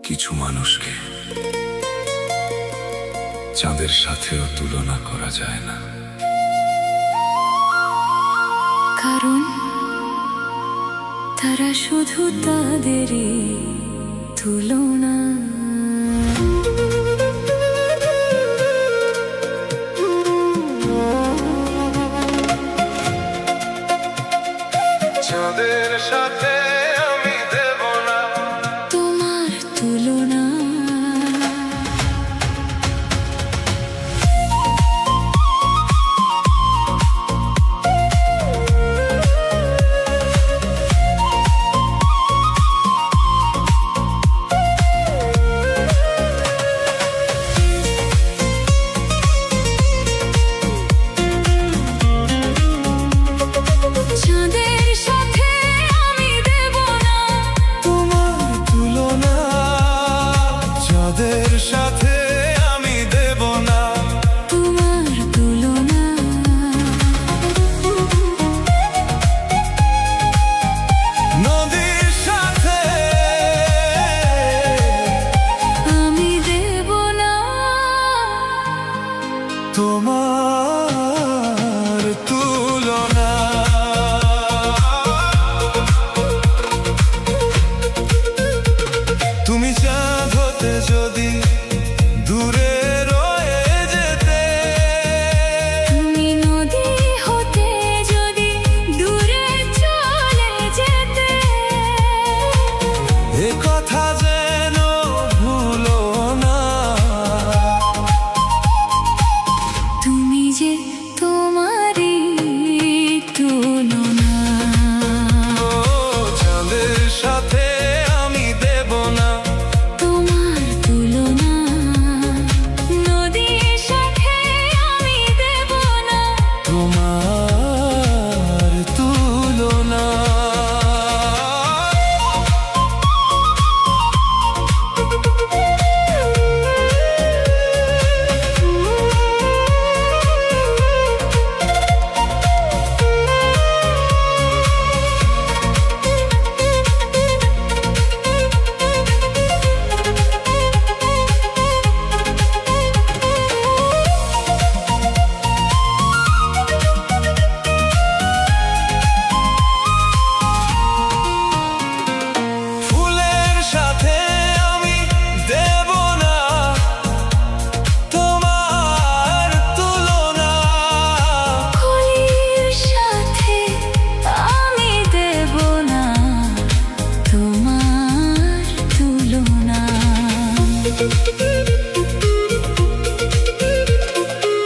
কিছু মানুষকে চাঁদের সাথেও তুলনা করা যায় না, কারণ তারা শুধু তাদেরই তুলনা। চাঁদের সাথে আমি দেব না তোমার তুলনা। তোমার তুলনা। তুমি চাঁদ হতে যদি দূরে রয়ে যেতে, তুমি নদী হতে যদি দূরে চলে যেতে, এ কথা যেন ভুলো না। তুমি যে তোমারই তুলনা। চাঁদের সাথে আমি দেব না তোমার তুলনা। নদীর সাথে আমি দেব না তোমার তুলনা।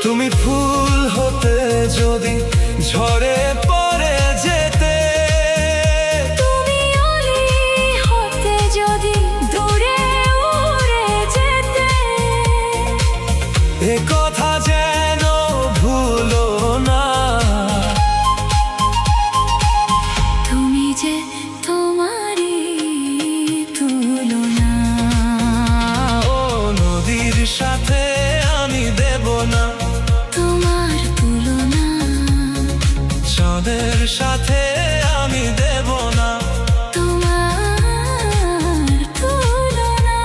তুমি ফুল হতে যদি ঝরে পড়ে যেতে, তুমি অলি হতে যদি দূরে উড়ে যেতে, এ কথা যেন ভুলো না। তুমি যে তোমারই তুলনা। ও নদীর সাথে আমি দেব না তোমার তুলনা। চাঁদের সাথে আমি দেব না তোমার তুলনা।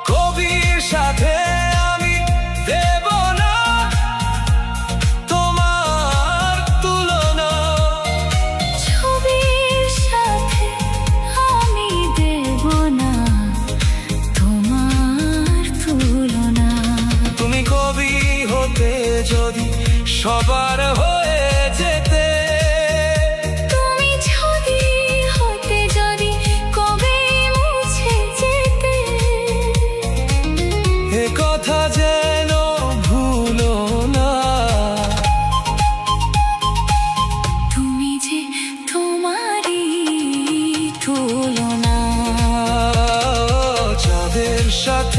কবির সাথে আমি দেব না তোমার তুলনা। ছবির সাথে আমি দেব না তোমার তুলনা। তুমি কবি হতে যদি সবার হয়ে যেতে, তুমি ছবি হতে যদি কবে মুছে যেতে, এ কথা যেন ভুলো না। তুমি যে তোমারই তুলনা। চাঁদের সাথে